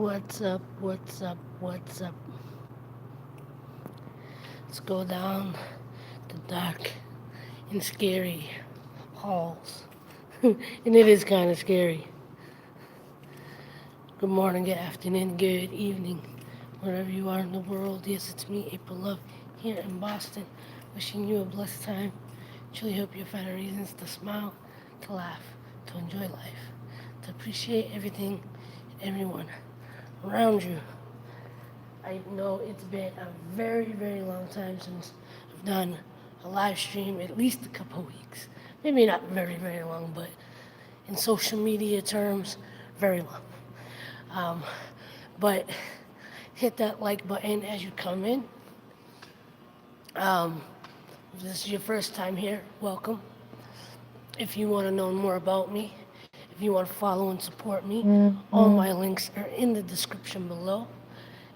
What's up? What's up? What's up? Let's go down the dark and scary halls. And it is kind of scary. Good morning, good afternoon, good evening, wherever you are in the world. Yes, it's me, April Love, here in Boston, wishing you a blessed time. Truly hope you find reasons to smile, to laugh, to enjoy life, to appreciate everything and everyone around you. I know it's been a very, very long time since I've done a live stream, at least a couple of weeks. Maybe not very, very long, but in social media terms, very long. Um, but hit that like button as you come in. If this is your first time here, welcome. If you want to know more about me, if you want to follow and support me, all my links are in the description below.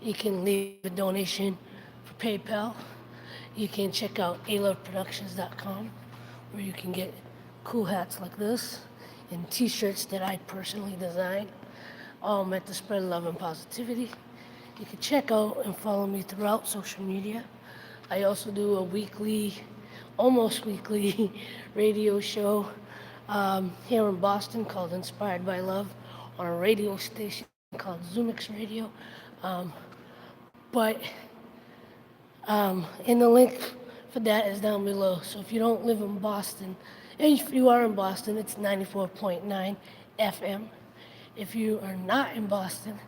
You can leave a donation for PayPal. You can check out aloveproductions.com where you can get cool hats like this and t-shirts that I personally designed, all meant to spread love and positivity. You can check out and follow me throughout social media. I also do a weekly, almost weekly radio show here in Boston called Inspired by Love on a radio station called Zoomix Radio. Um, but and the link for that is down below. So if you don't live in Boston, and if you are in Boston, it's 94.9 FM. If you are not in Boston,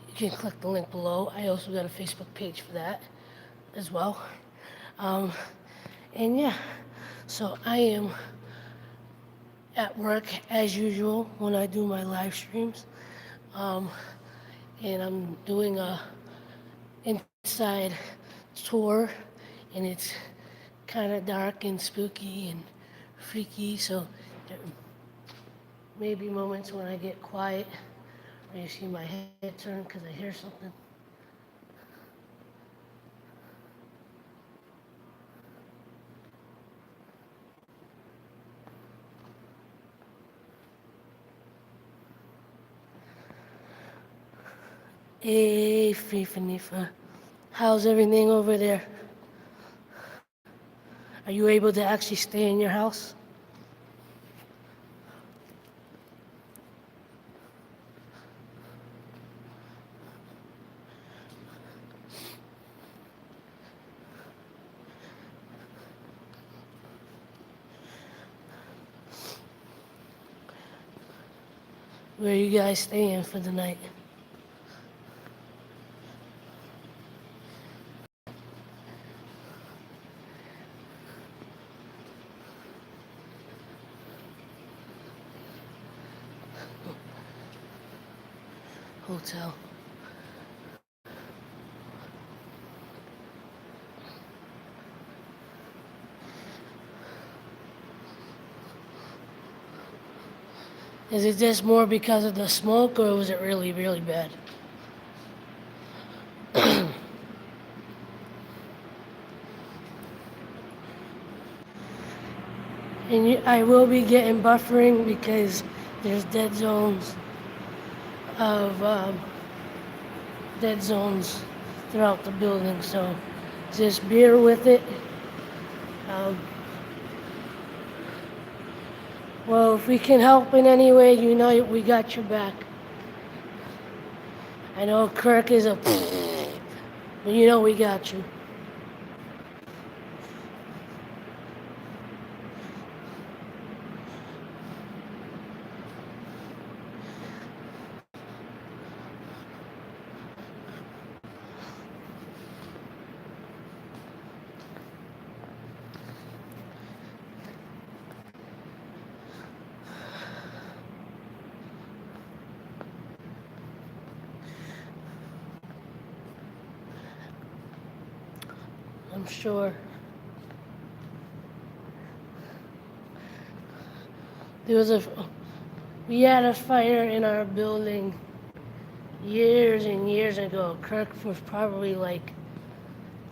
you can click the link below. I also got a Facebook page for that as well. Um, and yeah, so I am at work as usual when I do my live streams. And I'm doing a inside tour, and it's kind of dark and spooky and freaky, so there may be moments when I get quiet or you see my head turn because I hear something. Hey, Fifa, how's everything over there? Are you able to actually stay in your house? Where are you guys staying for the night? Hotel. Is it just more because of the smoke, or was it really, really bad? And I will be getting buffering because there's of dead zones throughout the building. So just bear with it. Um, well, if we can help in any way, you know we got your back. I know Kirk is a, but you know we got you. I'm sure. There was we had a fire in our building years and years ago. Kirk was probably like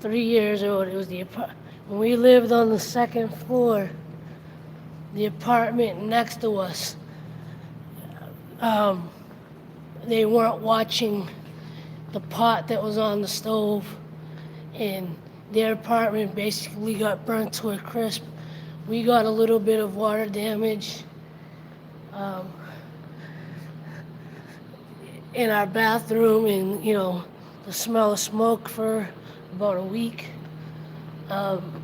3 years old. It was when we lived on the second floor, the apartment next to us. They weren't watching the pot that was on the stove, and their apartment basically got burnt to a crisp. We got a little bit of water damage um, in our bathroom, and the smell of smoke for about a week. Um,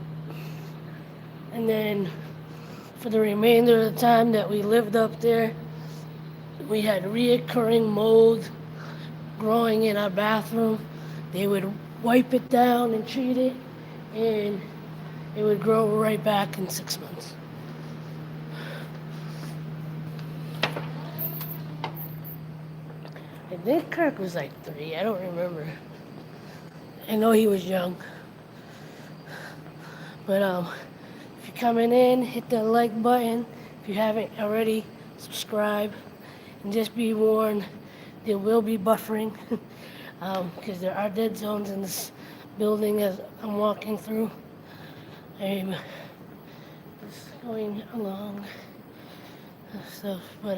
and then for the remainder of the time that we lived up there, we had reoccurring mold growing in our bathroom. They would wipe it down and treat it, and it would grow right back in 6 months. I think Kirk was like 3. I don't remember. I know he was young. But if you're coming in, hit the like button. If you haven't already, subscribe. And just be warned, there will be buffering because there are dead zones in this building as I'm walking through. I'm just going along and stuff, but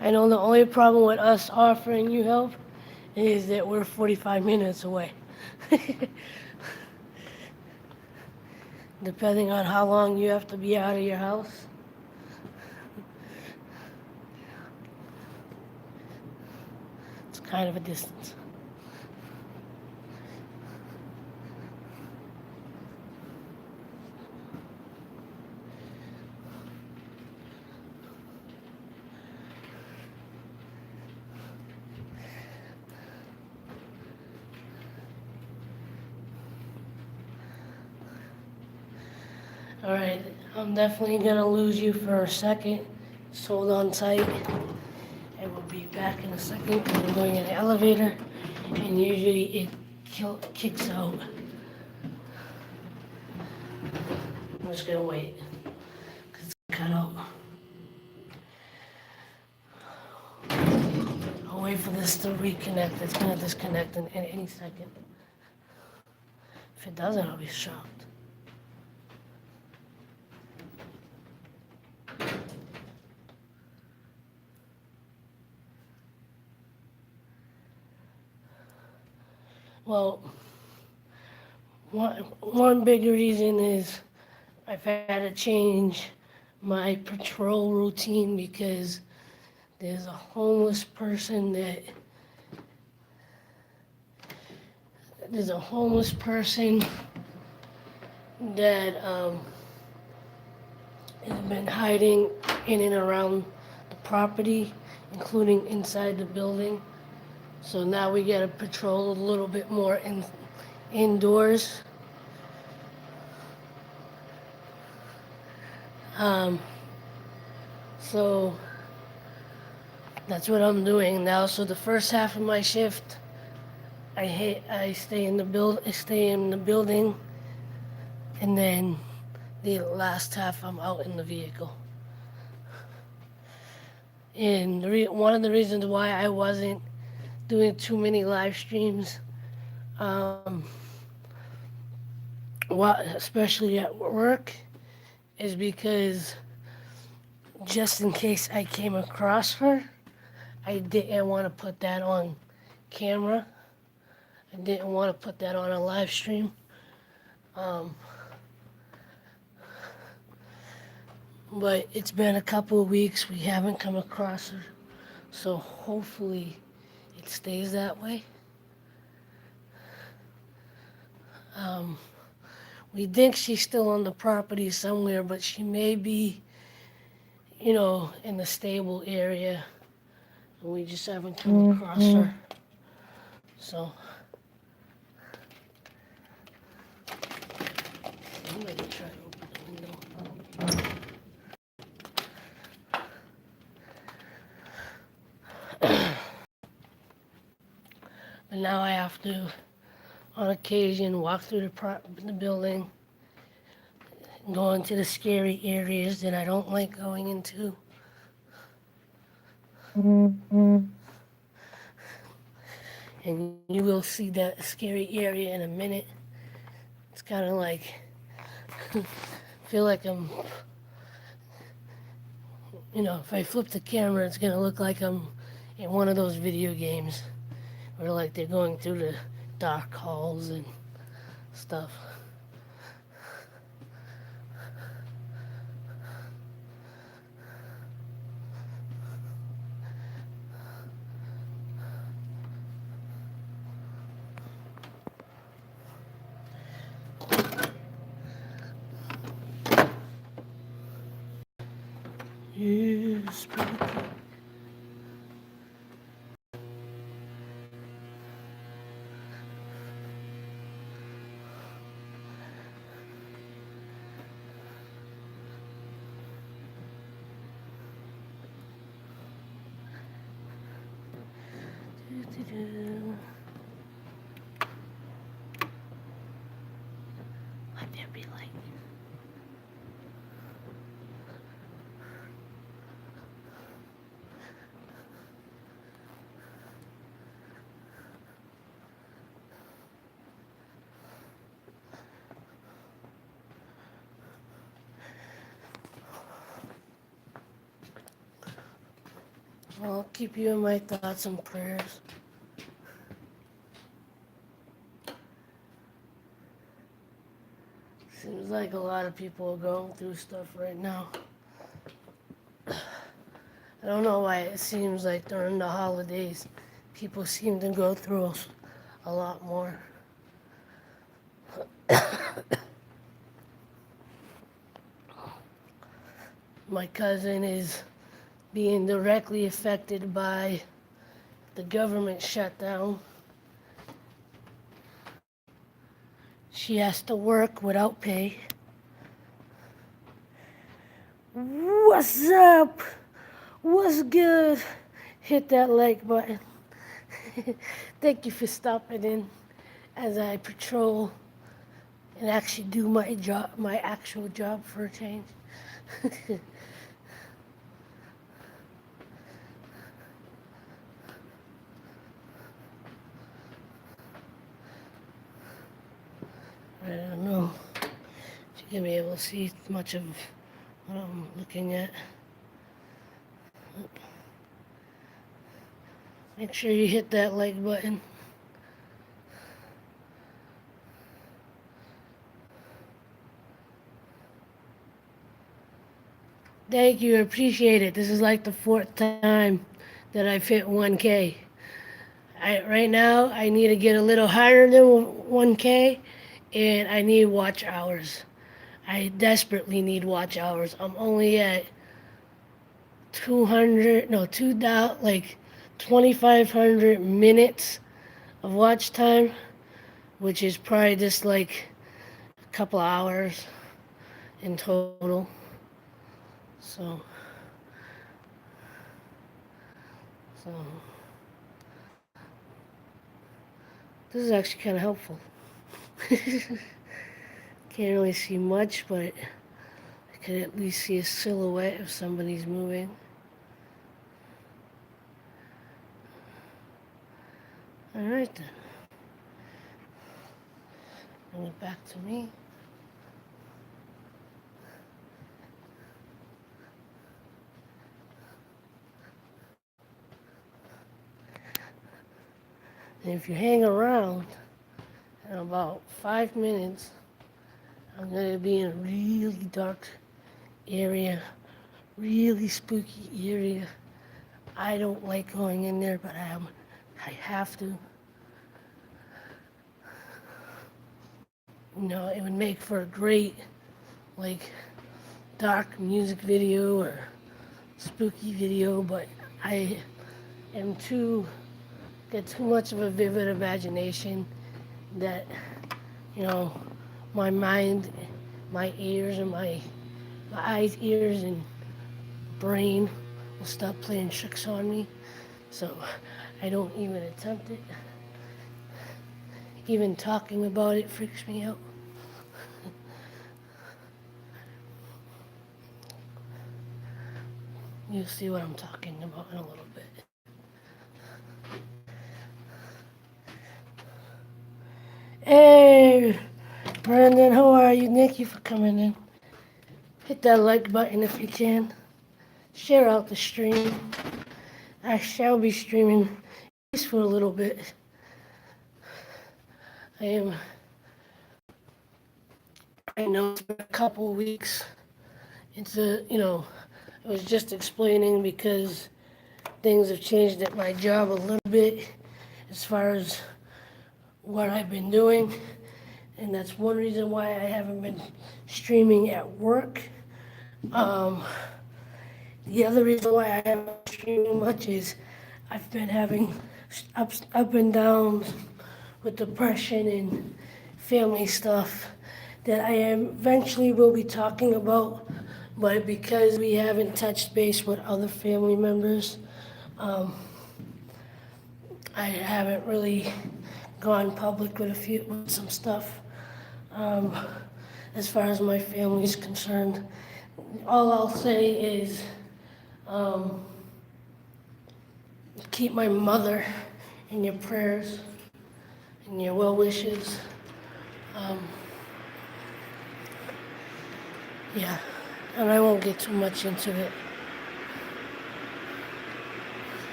I know the only problem with us offering you help is that we're 45 minutes away. Depending on how long you have to be out of your house. It's kind of a distance. All right, I'm definitely gonna lose you for a second. Just hold on tight. I will be back in a second because I'm going in the elevator, and usually it kicks out. I'm just gonna wait because it's cut out. I'll wait for this to reconnect. It's gonna disconnect in any second. If it doesn't, I'll be shocked. Well, one big reason is I've had to change my patrol routine because there's a homeless person that has been hiding in and around the property, including inside the building. So now we gotta patrol a little bit more indoors. So that's what I'm doing now. So the first half of my shift, I stay in the building, and then the last half I'm out in the vehicle. And one of the reasons why I wasn't doing too many live streams, especially at work, is because just in case I came across her, I didn't want to put that on camera. I didn't want to put that on a live stream. But it's been a couple of weeks. We haven't come across her. So hopefully it stays that way. We think she's still on the property somewhere, but she may be, in the stable area. and we just haven't come across her. So I'm gonna try to open the window. But now I have to, on occasion, walk through the building, go into the scary areas that I don't like going into. And you will see that scary area in a minute. It's kind of like, feel like I'm, if I flip the camera, it's going to look like I'm in one of those video games where like they're going through the dark halls and stuff. Yes, Let there be light. Well, I'll keep you in my thoughts and prayers. Seems like a lot of people are going through stuff right now. I don't know why it seems like during the holidays, people seem to go through a lot more. My cousin is being directly affected by the government shutdown. She has to work without pay. What's up? What's good? Hit that like button. Thank you for stopping in as I patrol and actually do my job, my actual job for a change. I don't know if you're gonna be able to see much of what I'm looking at. Make sure you hit that like button. Thank you, appreciate it. This is like the fourth time that I've hit 1K. Right now, I need to get a little higher than 1K, and I need watch hours. I desperately need watch hours. I'm only at 2,500 minutes of watch time, which is probably just like a couple hours in total. So this is actually kind of helpful. Can't really see much, but I can at least see a silhouette if somebody's moving. All right then. Bring it back to me. And if you hang around, in about 5 minutes, I'm going to be in a really dark area, really spooky area. I don't like going in there, but I have to. It would make for a great, like, dark music video or spooky video, but I am too get too much of a vivid imagination that, you know, my mind, my ears, and my eyes, ears, and brain will stop playing tricks on me. So I don't even attempt it. Even talking about it freaks me out. You'll see what I'm talking about in a little bit. Hey, Brandon, how are you? Thank you for coming in. Hit that like button if you can. Share out the stream. I shall be streaming just for a little bit. I know it's been a couple of weeks. I was just explaining because things have changed at my job a little bit as far as what I've been doing. And that's one reason why I haven't been streaming at work. The other reason why I haven't been streaming much is I've been having up and downs with depression and family stuff that I eventually will be talking about, but because we haven't touched base with other family members, I haven't really gone public with some stuff. As far as my family is concerned, all I'll say is keep my mother in your prayers and your well wishes. Yeah, and I won't get too much into it.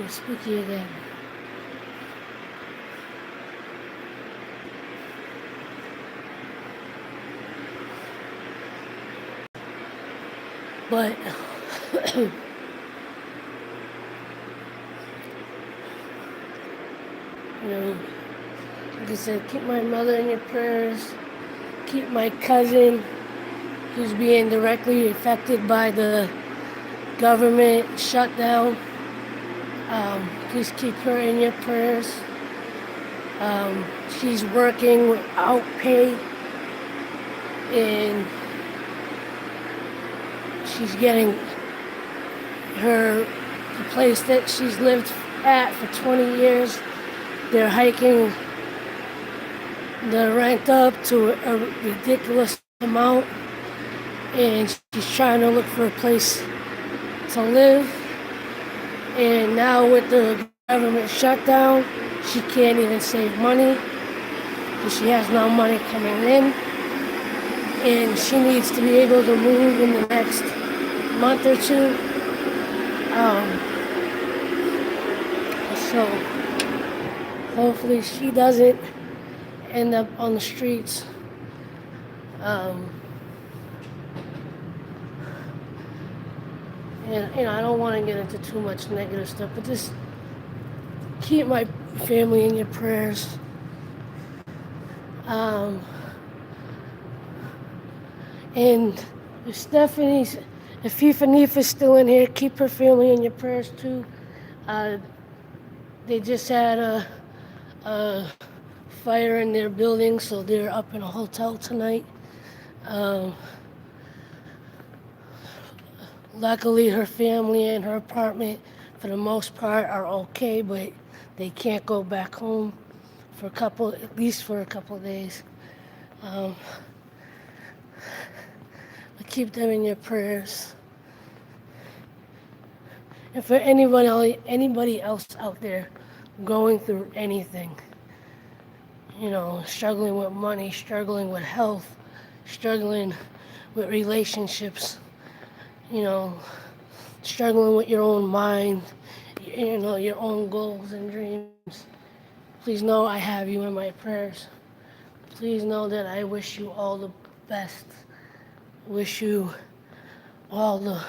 Spooky again. But like I said, keep my mother in your prayers. Keep my cousin, who's being directly affected by the government shutdown. Please keep her in your prayers. She's working without pay, and she's getting the place that she's lived at for 20 years. They're hiking the rent up to a ridiculous amount, and she's trying to look for a place to live. And now with the government shutdown, she can't even save money because she has no money coming in, and she needs to be able to move in the next month or two. So hopefully she doesn't end up on the streets. And I don't want to get into too much negative stuff, but just keep my family in your prayers. And if Fifa is still in here, keep her family in your prayers too. They just had a fire in their building, so they're up in a hotel tonight. Luckily, her family and her apartment, for the most part, are okay, but they can't go back home at least for a couple of days. But keep them in your prayers. And for anybody else out there going through anything, struggling with money, struggling with health, struggling with relationships, struggling with your own mind, your own goals and dreams, please know I have you in my prayers. Please know that I wish you all the best. Wish you all the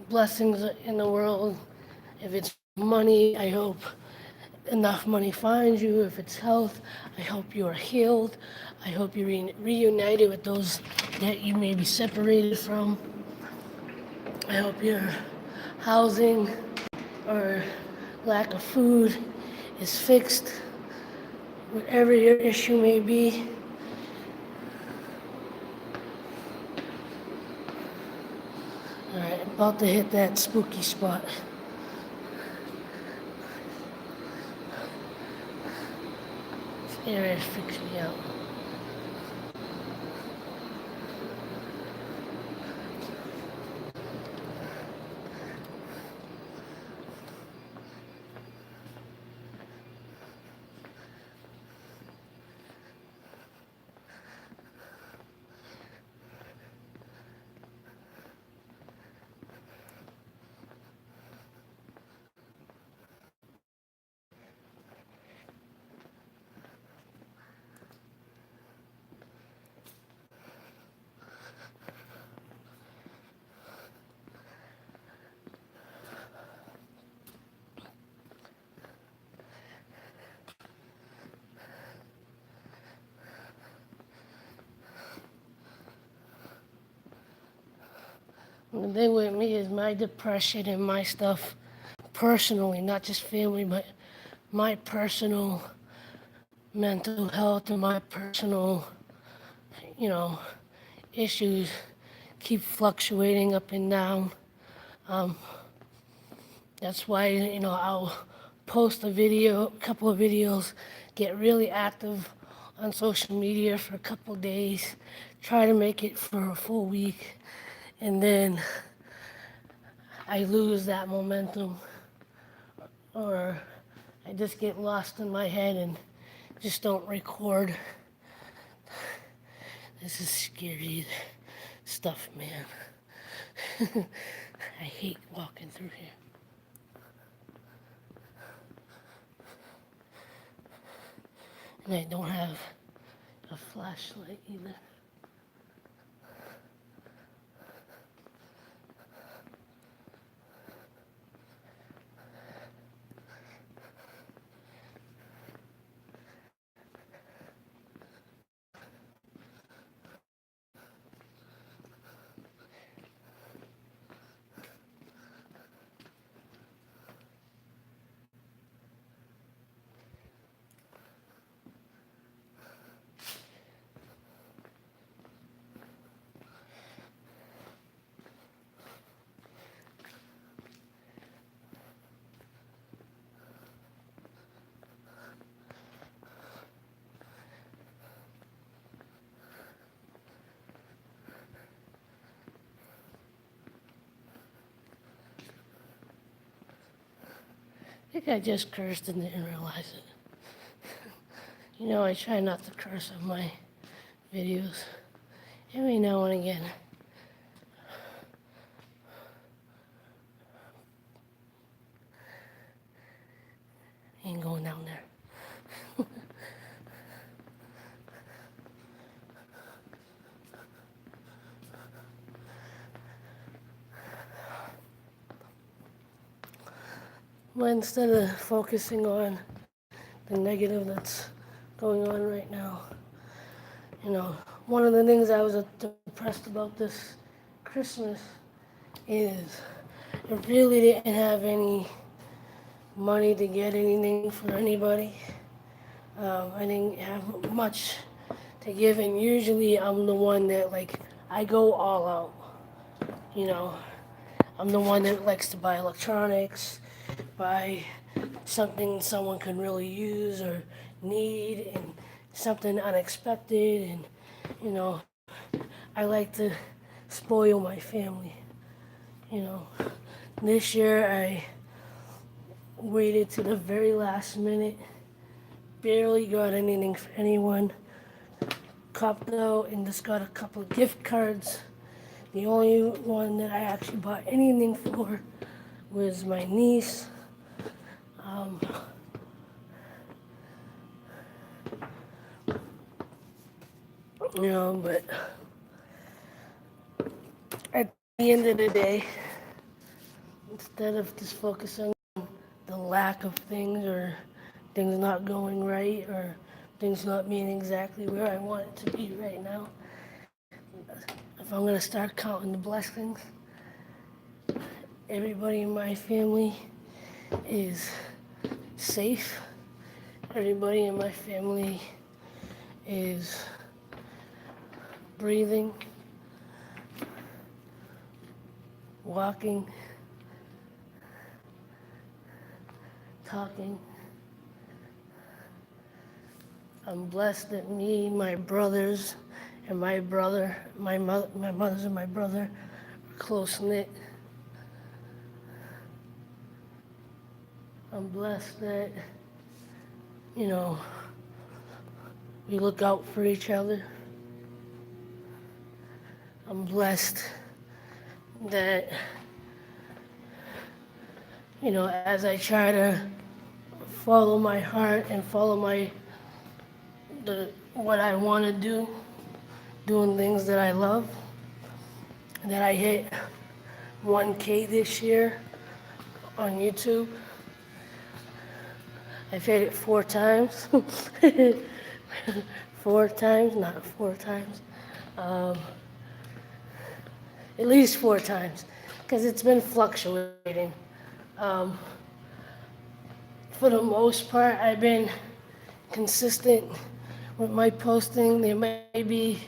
blessings in the world. If it's money, I hope enough money finds you. If it's health, I hope you are healed. I hope you're reunited with those that you may be separated from. I hope you're housing or lack of food is fixed, whatever your issue may be. All right, about to hit that spooky spot. This area freaks me out. The thing with me is my depression and my stuff personally, not just family, but my personal mental health and my personal, you know, issues keep fluctuating up and down. Um, that's why, I'll post a couple of videos, get really active on social media for a couple of days, try to make it for a full week, and then I lose that momentum, or I just get lost in my head and just don't record. This is scary stuff, man. I hate walking through here. And I don't have a flashlight either. I think I just cursed and didn't realize it. I try not to curse on my videos. Every now and again. Ain't going down there. But instead of focusing on the negative that's going on right now, one of the things I was depressed about this Christmas is I really didn't have any money to get anything for anybody. I didn't have much to give, and usually I'm the one that, I go all out. I'm the one that likes to buy electronics, buy something someone can really use or need, and something unexpected, and, I like to spoil my family. This year I waited to the very last minute, barely got anything for anyone, copped out and just got a couple of gift cards. The only one that I actually bought anything for was my niece. But at the end of the day, instead of just focusing on the lack of things or things not going right or things not being exactly where I want it to be right now, if I'm going to start counting the blessings, everybody in my family is safe. Everybody in my family is breathing, walking, talking. I'm blessed that me, my brothers, and my brother, my mother's and my brother are close-knit. I'm blessed that, you know, we look out for each other. I'm blessed that, you know, as I try to follow my heart and follow what I want to do, doing things that I love, that I hit 1K this year on YouTube. I've hit it 4 times. 4 times, not 4 times. At least 4 times, because it's been fluctuating. For the most part, I've been consistent with my posting. There may be,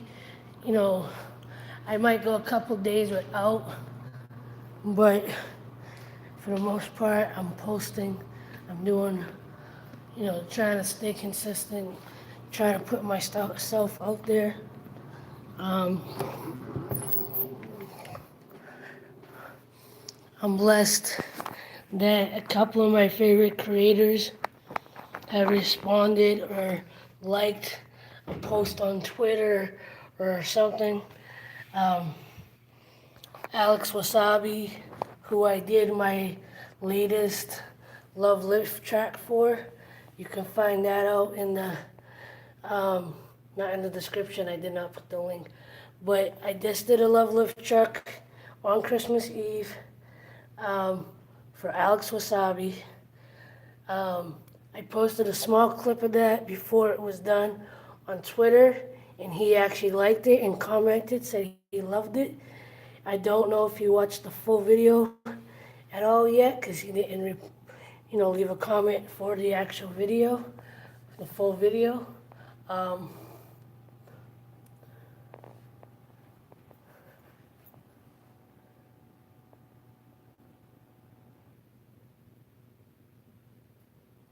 you know, I might go a couple days without, but for the most part, I'm posting. I'm doing, you know, trying to stay consistent, trying to put myself out there. I'm blessed that a couple of my favorite creators have responded or liked a post on Twitter or something. Alex Wasabi, who I did my latest Love Lift track for, you can find that out in the, not in the description, I did not put the link, but I just did a Love Lift track on Christmas Eve for Alex Wasabi. I posted a small clip of that before it was done on Twitter, and he actually liked it and commented, said he loved it. I don't know if he watched the full video at all yet, because he didn't, you know, leave a comment for the actual video, the full video.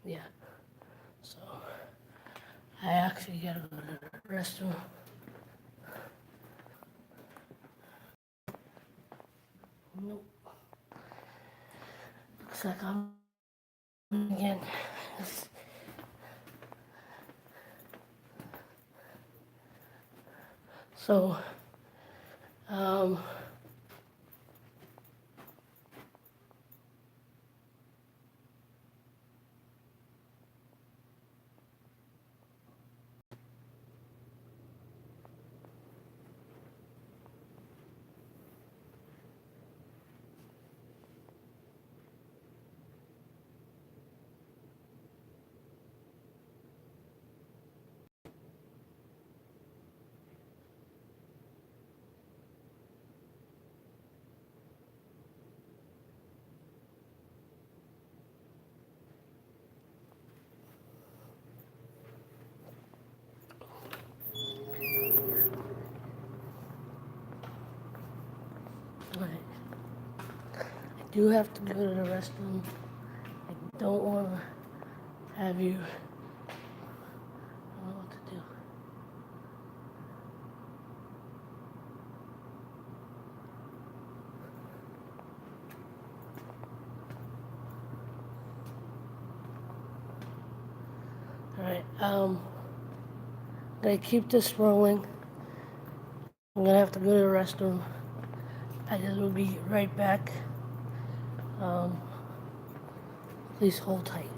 Yeah, so I actually gotta go to the restroom. Nope. Looks like I'm again. So, all right. I do have to go to the restroom. I don't want to have you. I don't know what to do. All right. I'm gonna keep this rolling. I'm gonna have to go to the restroom. I just will be right back. Please hold tight.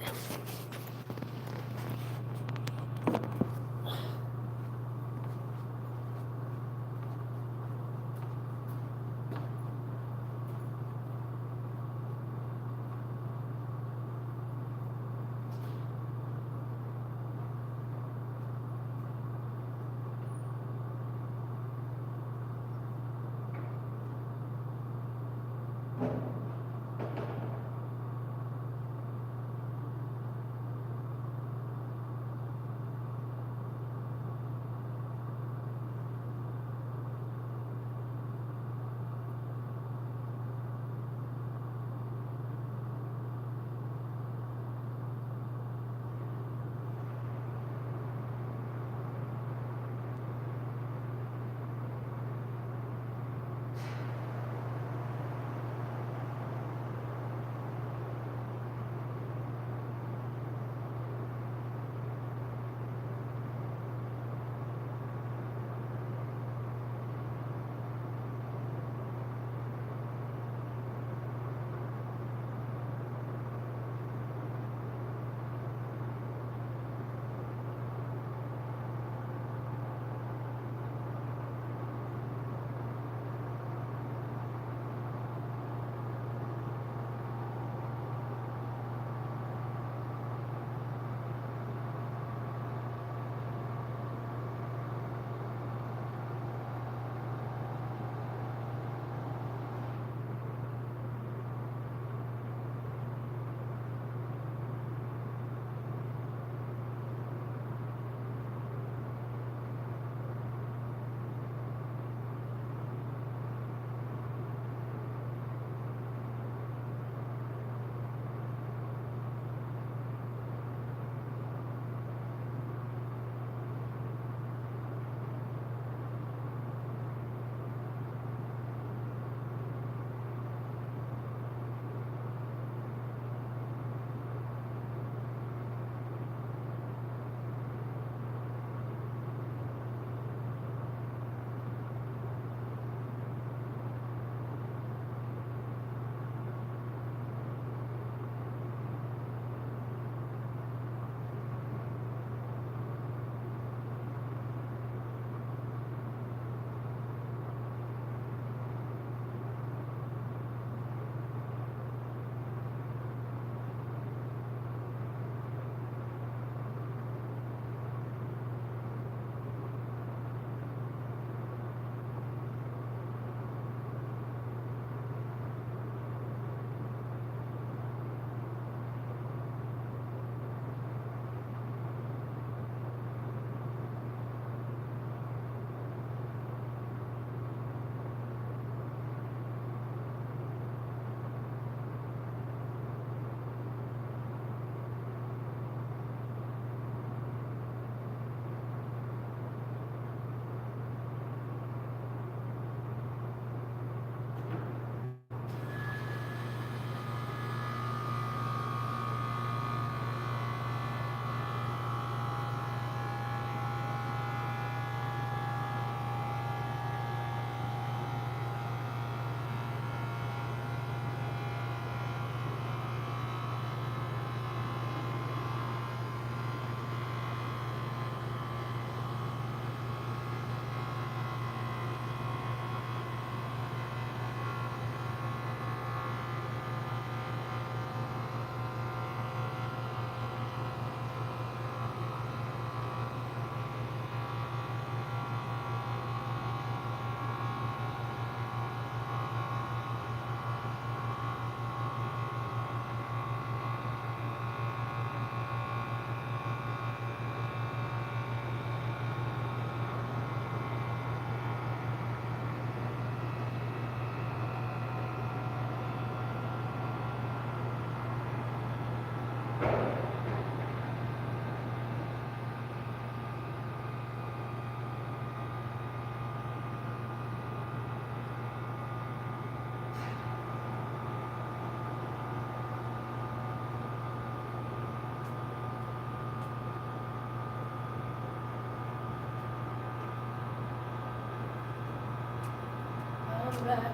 back.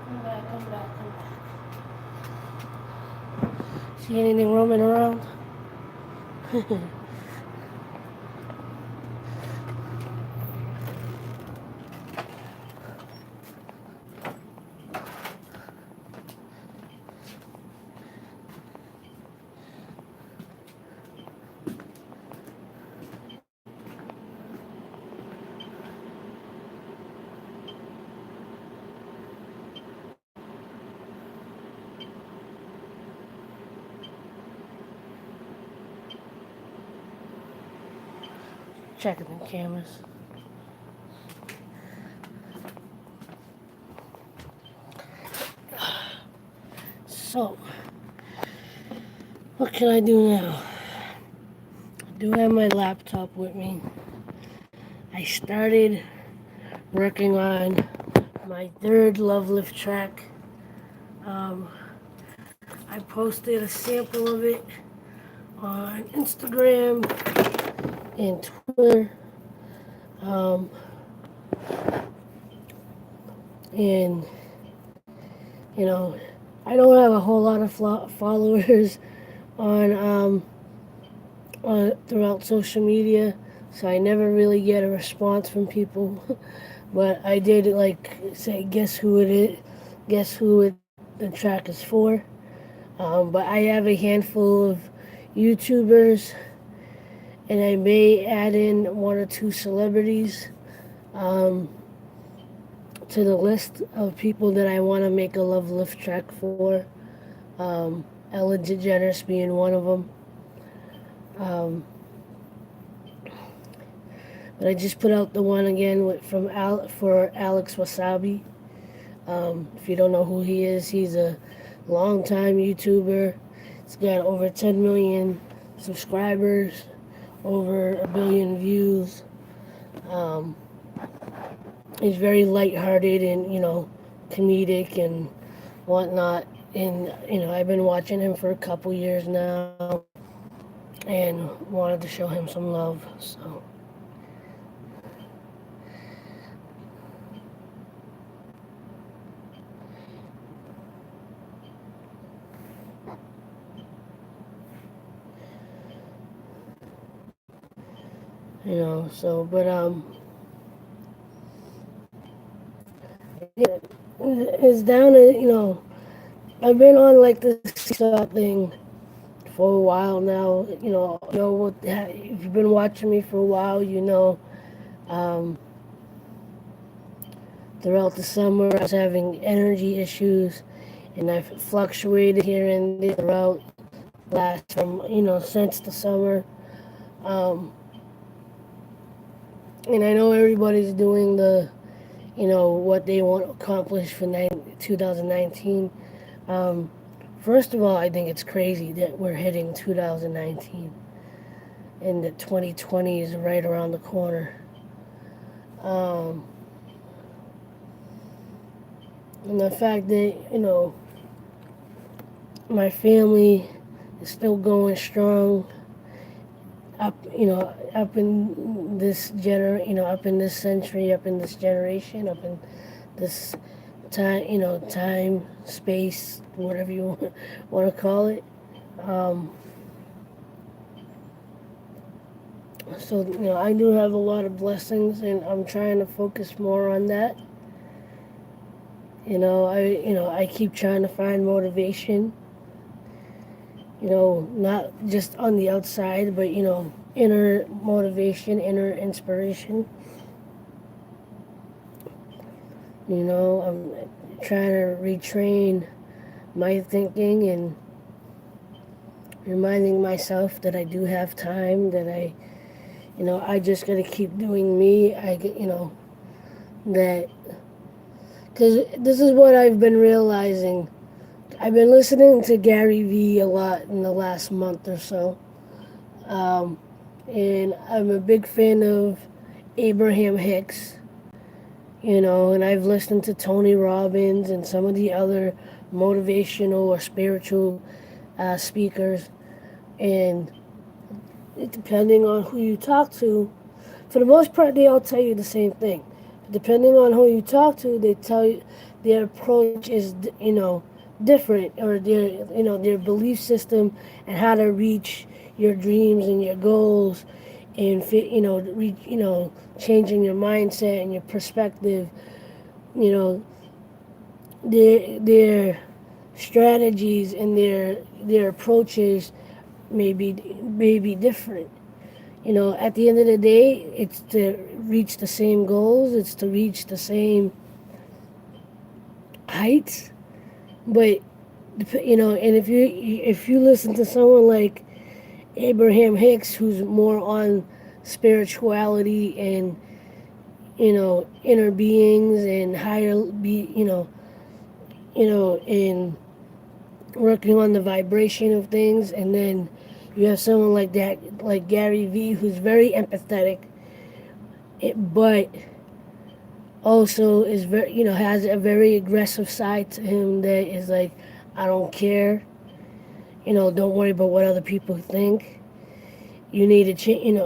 Come back, come back, come back. See anything roaming around? Checking the cameras. So, what can I do now? I do have my laptop with me. I started working on my third Love Lift track. I posted a sample of it on Instagram and Twitter. And, you know, I don't have a whole lot of followers on throughout social media, so I never really get a response from people. But I did say, guess who the track is for. But I have a handful of YouTubers, and I may add in one or two celebrities to the list of people that I want to make a Love Lift track for. Ellen DeGeneres being one of them. But I just put out the one again for Alex Wasabi. If you don't know who he is, he's a long-time YouTuber. He's got over 10 million subscribers, over 1 billion views. He's very lighthearted and, comedic and whatnot. And, I've been watching him for a couple years now and wanted to show him some love, so. It's down to, I've been on this thing for a while now. If you've been watching me for a while, throughout the summer I was having energy issues, and I've fluctuated here and there throughout since the summer. And I know everybody's doing what they want to accomplish for 2019. First of all, I think it's crazy that we're hitting 2019 and that 2020 is right around the corner. And the fact that, my family is still going strong up in this up in this century, up in this generation, up in this time, space, whatever you want to call it. So I do have a lot of blessings, and I'm trying to focus more on that. I keep trying to find motivation. Not just on the outside, but inner motivation, inner inspiration. I'm trying to retrain my thinking and reminding myself that I do have time, that I just got to keep doing me. That, because this is what I've been realizing. I've been listening to Gary Vee a lot in the last month or so. And I'm a big fan of Abraham Hicks, and I've listened to Tony Robbins and some of the other motivational or spiritual speakers. And depending on who you talk to, for the most part, they all tell you the same thing. depending on who you talk to, they tell you their approach is, different, or their belief system and how to reach your dreams and your goals, and changing your mindset and your perspective. You know, their strategies and their approaches may be different. At the end of the day, it's to reach the same goals, it's to reach the same heights. But and if you listen to someone like Abraham Hicks, who's more on spirituality and inner beings and higher and working on the vibration of things, and then you have someone like that, like Gary Vee, who's very empathetic, but also is very, has a very aggressive side to him that is like, I don't care, don't worry about what other people think. You need to change,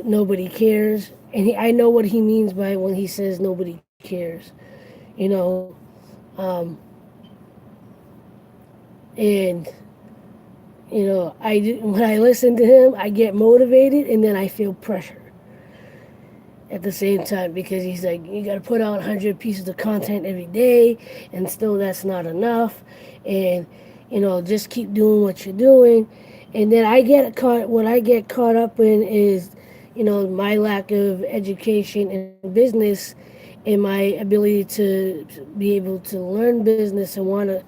nobody cares. And I know what he means by when he says nobody cares, you know. Um, and when I listen to him, I get motivated, and then I feel pressure at the same time, because he's like, you got to put out 100 pieces of content every day, and still that's not enough, and just keep doing what you're doing. And then what I get caught up in is my lack of education in business, and my ability to be able to learn business and want to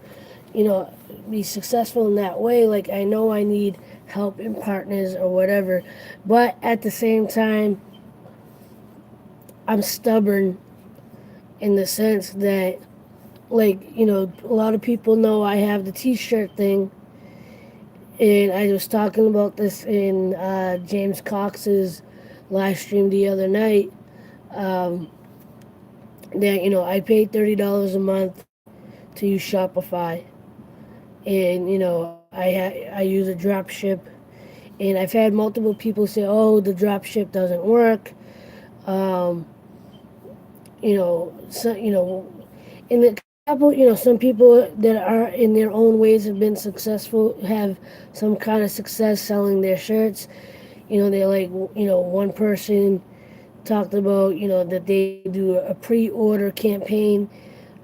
be successful in that way. Like, I know I need help and partners or whatever, but at the same time, I'm stubborn in the sense that, like, a lot of people know I have the t-shirt thing, and I was talking about this in James Cox's live stream the other night. That I paid $30 a month to use Shopify, and I use a drop ship, and I've had multiple people say, oh, the drop ship doesn't work. So in a couple, some people that are in their own ways have been successful, have some kind of success selling their shirts. They're like, one person talked about, that they do a pre-order campaign.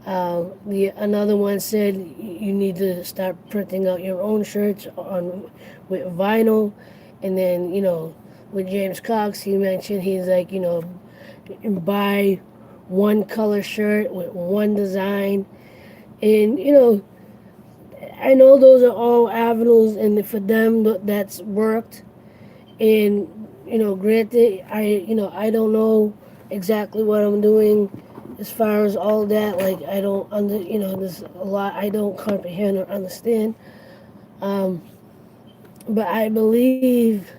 Another one said you need to start printing out your own shirts with vinyl. And then, with James Cox, he mentioned, he's like, buy one color shirt with one design. And, I know those are all avenues, and for them, that's worked. And, granted, I don't know exactly what I'm doing as far as all that. Like, I don't there's a lot I don't comprehend or understand. But I believe,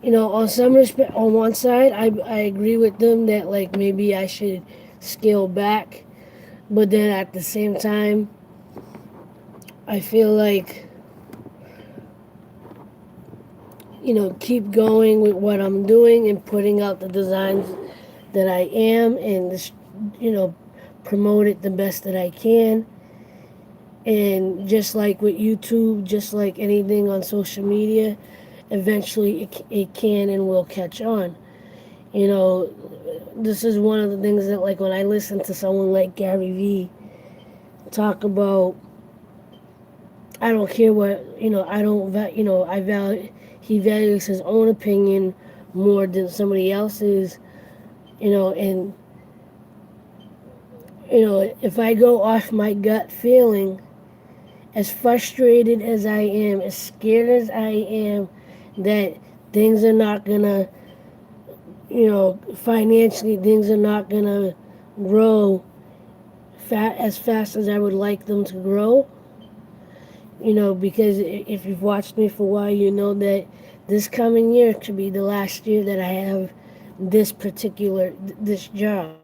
on one side, I agree with them that, like, maybe I should scale back. But then at the same time, I feel like, keep going with what I'm doing and putting out the designs that I am, and just, promote it the best that I can. And just like with YouTube, just like anything on social media, eventually it can and will catch on. This is one of the things that, like, when I listen to someone like Gary Vee talk about, I don't care what, I don't, I value, he values his own opinion more than somebody else's, and, if I go off my gut feeling, as frustrated as I am, as scared as I am that things are not gonna, financially, things are not gonna grow as fast as I would like them to grow. Because if you've watched me for a while, you know that this coming year could be the last year that I have this job.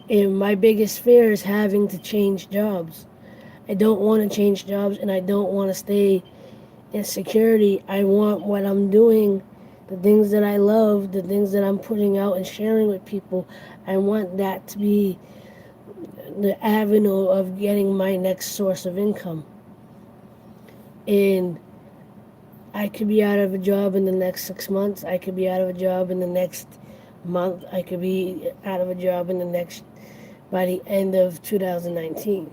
And my biggest fear is having to change jobs. I don't want to change jobs, and I don't want to stay in security. I want what I'm doing, the things that I love, the things that I'm putting out and sharing with people, I want that to be the avenue of getting my next source of income. And I could be out of a job in the next 6 months. I could be out of a job in the next month. I could be out of a job in the next, by the end of 2019.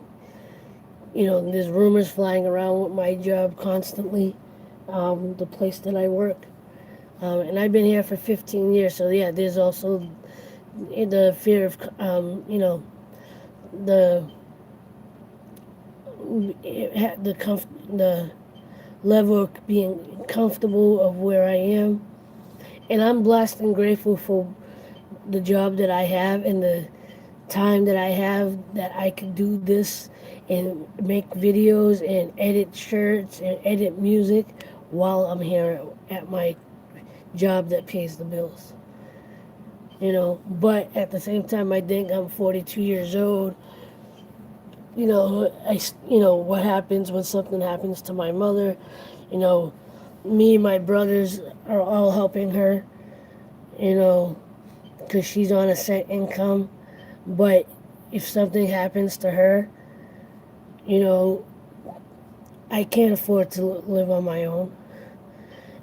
There's rumors flying around with my job constantly, the place that I work. And I've been here for 15 years, so yeah, there's also the fear of, the the level of being comfortable of where I am. And I'm blessed and grateful for the job that I have and the time that I have that I can do this and make videos and edit shirts and edit music while I'm here at my job that pays the bills. But at the same time, I think I'm 42 years old. What happens when something happens to my mother. You know, Me and my brothers are all helping her, you know, because she's on a set income. But if something happens to her, you know, I can't afford to live on my own.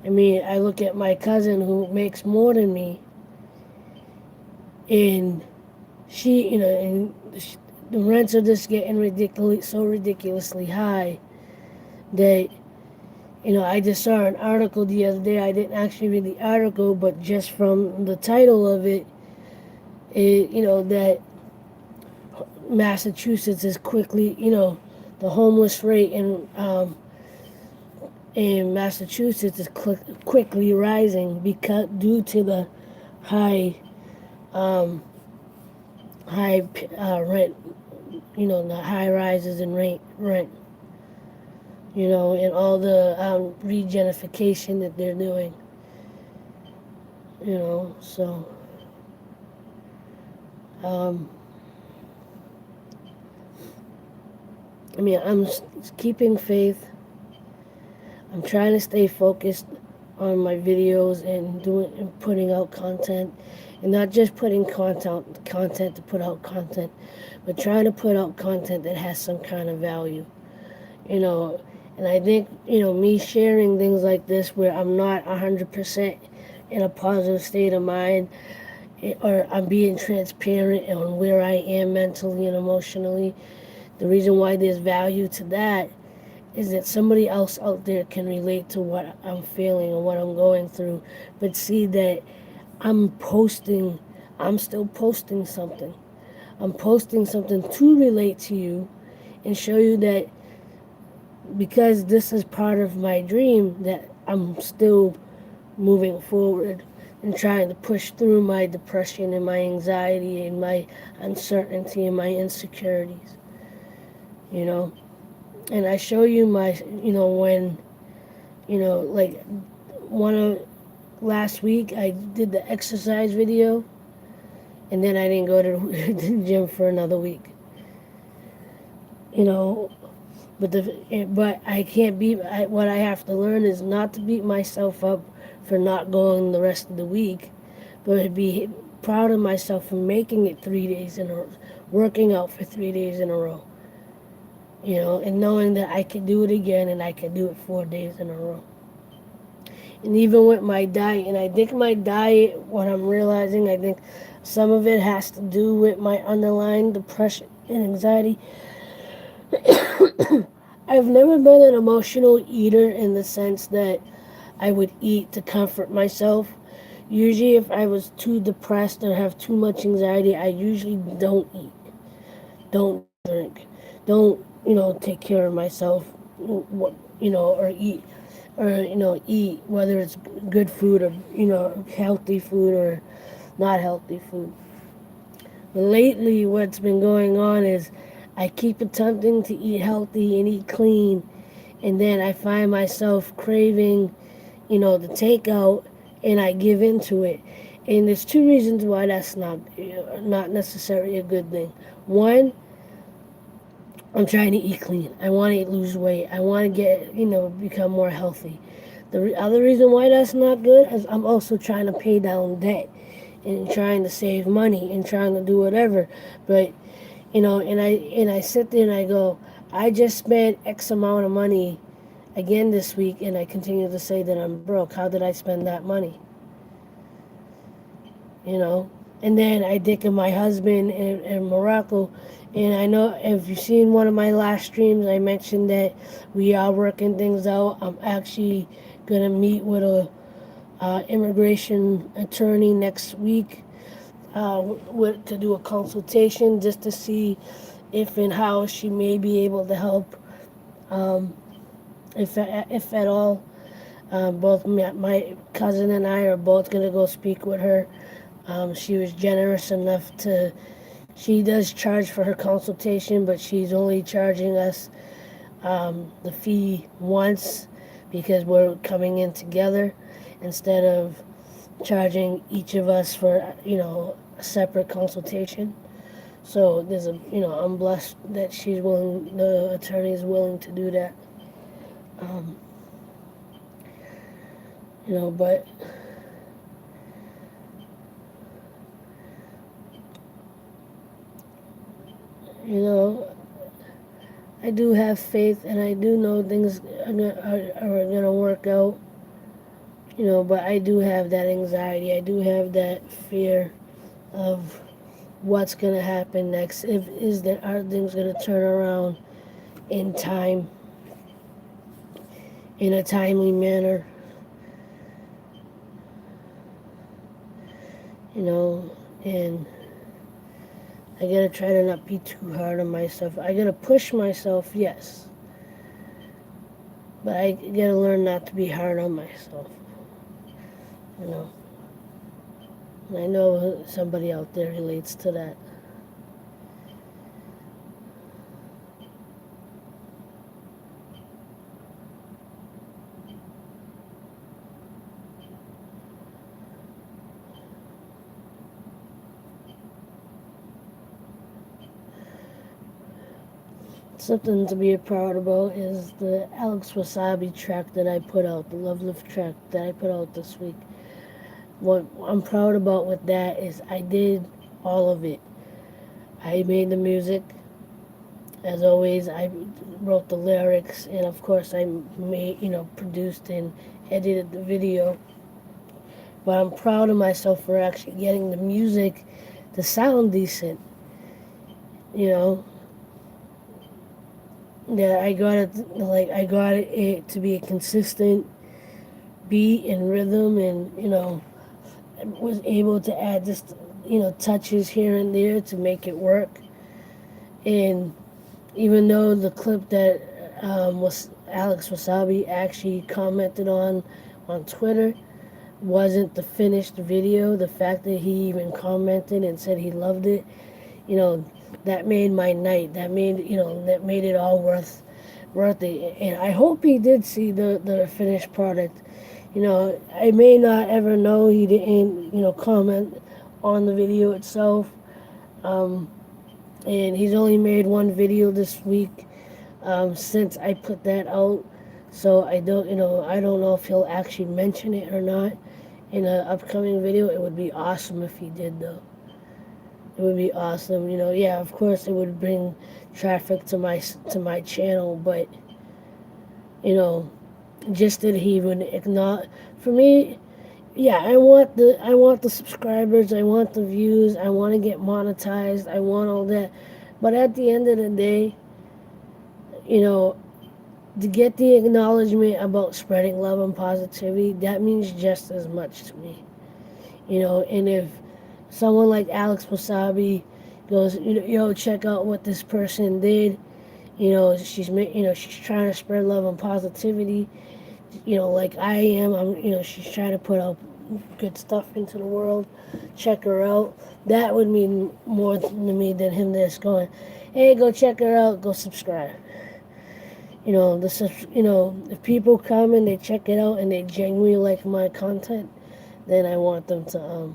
I look at my cousin who makes more than me, and the rents are just getting so ridiculously high that, I just saw an article the other day. I didn't actually read the article, but just from the title of that Massachusetts is quickly, the homeless rate in Massachusetts is quickly rising because due to the high rent, the high rises in rent, and all the regentrification that they're doing, so I'm keeping faith. I'm trying to stay focused on my videos and putting out content, and not just putting content to put out content, but trying to put out content that has some kind of value, And I think, me sharing things like this where I'm not 100% in a positive state of mind, or I'm being transparent on where I am mentally and emotionally. The reason why there's value to that is that somebody else out there can relate to what I'm feeling and what I'm going through, but see that I'm still posting something. I'm posting something to relate to you and show you that because this is part of my dream, that I'm still moving forward and trying to push through my depression and my anxiety and my uncertainty and my insecurities, And I show you my, when, like last week I did the exercise video, and then I didn't go to the gym for another week. But I can't what I have to learn is not to beat myself up for not going the rest of the week, but to be proud of myself for making it 3 days in a row, working out for 3 days in a row. And knowing that I can do it again and I can do it 4 days in a row. And even with my diet, and I think my diet, what I'm realizing, I think some of it has to do with my underlying depression and anxiety. I've never been an emotional eater in the sense that I would eat to comfort myself. Usually if I was too depressed or have too much anxiety, I usually don't eat, don't drink, don't, take care of myself, or eat, eat, whether it's good food or, healthy food or not healthy food. But lately what's been going on is I keep attempting to eat healthy and eat clean, and then I find myself craving, the takeout, and I give into it. And there's two reasons why that's not necessarily a good thing. One, I'm trying to eat clean. I want to lose weight. I want to become more healthy. The other reason why that's not good is I'm also trying to pay down debt and trying to save money and trying to do whatever. But and I sit there and I go, I just spent X amount of money again this week, and I continue to say that I'm broke. How did I spend that money? And then I think of my husband in Morocco, and I know if you've seen one of my last streams, I mentioned that we are working things out. I'm actually gonna meet with a immigration attorney next week to do a consultation just to see if and how she may be able to help, um, if at all. Both my cousin and I are both gonna go speak with her. She was generous enough to. She does charge for her consultation, but she's only charging us the fee once because we're coming in together instead of charging each of us for a separate consultation. So I'm blessed that the attorney is willing to do that. Um, but you know, I do have faith, and I do know things are gonna work out. But I do have that anxiety. I do have that fear of what's gonna happen next. Are things gonna turn around in time, in a timely manner? And I gotta try to not be too hard on myself. I gotta push myself, yes, but I gotta learn not to be hard on myself. You know, and I know somebody out there relates to that. Something to be proud about is the Alex Wasabi track that I put out, the Love Lift track that I put out this week. What I'm proud about with that is I did all of it. I made the music. As always, I wrote the lyrics, and of course I produced and edited the video. But I'm proud of myself for actually getting the music to sound decent. You know, that I got it to be a consistent beat and rhythm, and was able to add just touches here and there to make it work. And even though the clip that was Alex Wasabi actually commented on Twitter wasn't the finished video, the fact that he even commented and said he loved it, that made my night. That made it all worth it. And I hope he did see the finished product. I may not ever know he didn't comment on the video itself. And he's only made one video this week since I put that out. So I don't know if he'll actually mention it or not in an upcoming video. It would be awesome if he did, though. It would be awesome. Yeah, of course it would bring traffic to my channel, but just that he would acknowledge. For me, yeah, I want the subscribers, I want the views, I want to get monetized, I want all that. But at the end of the day, to get the acknowledgement about spreading love and positivity, that means just as much to me. And if someone like Alex Wasabi goes, check out what this person did, she's trying to spread love and positivity, like I am. She's trying to put out good stuff into the world. Check her out. That would mean more to me than him just going, hey, go check her out, go subscribe. If people come and they check it out and they genuinely like my content, then I want them to,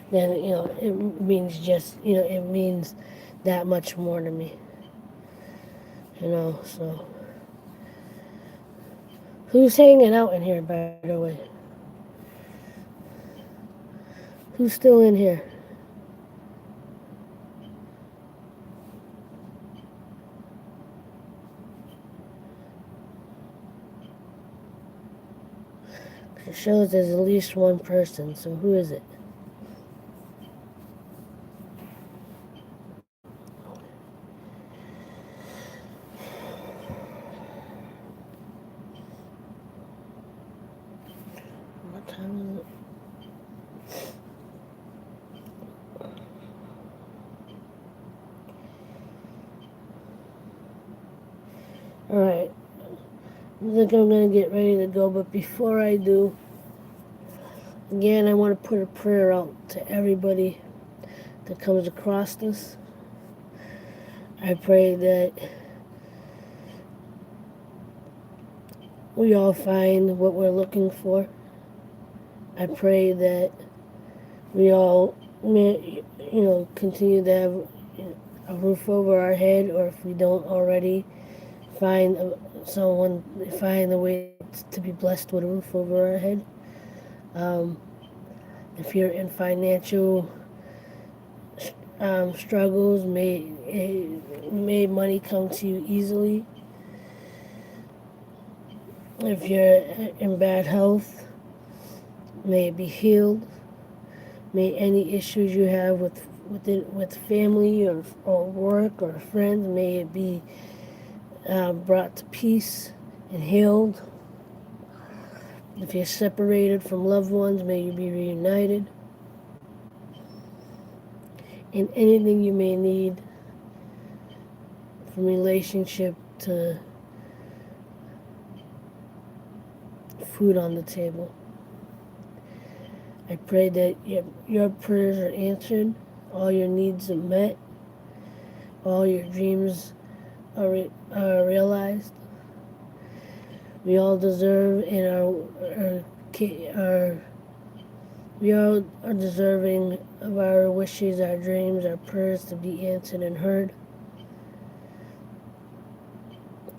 then, it means it means that much more to me. So Who's hanging out in here, by the way? Who's still in here? It shows there's at least one person, so who is it? What time is it? Alright, I think I'm going to get ready to go, but before I do, again, I want to put a prayer out to everybody that comes across this. I pray that we all find what we're looking for. I pray that we all, continue to have a roof over our head, or if we don't already, find a way to be blessed with a roof over our head. If you're in financial struggles, may money come to you easily. If you're in bad health, may it be healed. May any issues you have with family or work or friends, may it be brought to peace and healed. If you're separated from loved ones, may you be reunited. And anything you may need, from relationship to food on the table. I pray that your prayers are answered, all your needs are met, all your dreams are realized. We all deserve we all are deserving of our wishes, our dreams, our prayers to be answered and heard.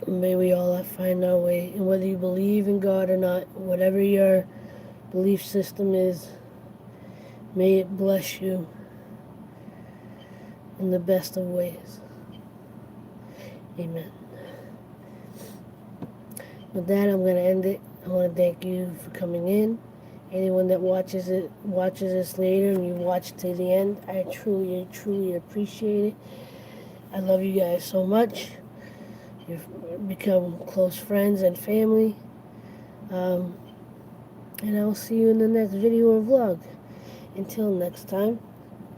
May we all find our way. And whether you believe in God or not, whatever your belief system is, may it bless you in the best of ways. Amen. With that, I'm going to end it. I want to thank you for coming in. Anyone that watches this later and you watch to the end, I truly, truly appreciate it. I love you guys so much. You've become close friends and family. And I'll see you in the next video or vlog. Until next time,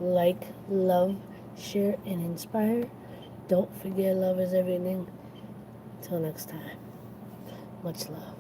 like, love, share, and inspire. Don't forget, love is everything. Until next time, much love.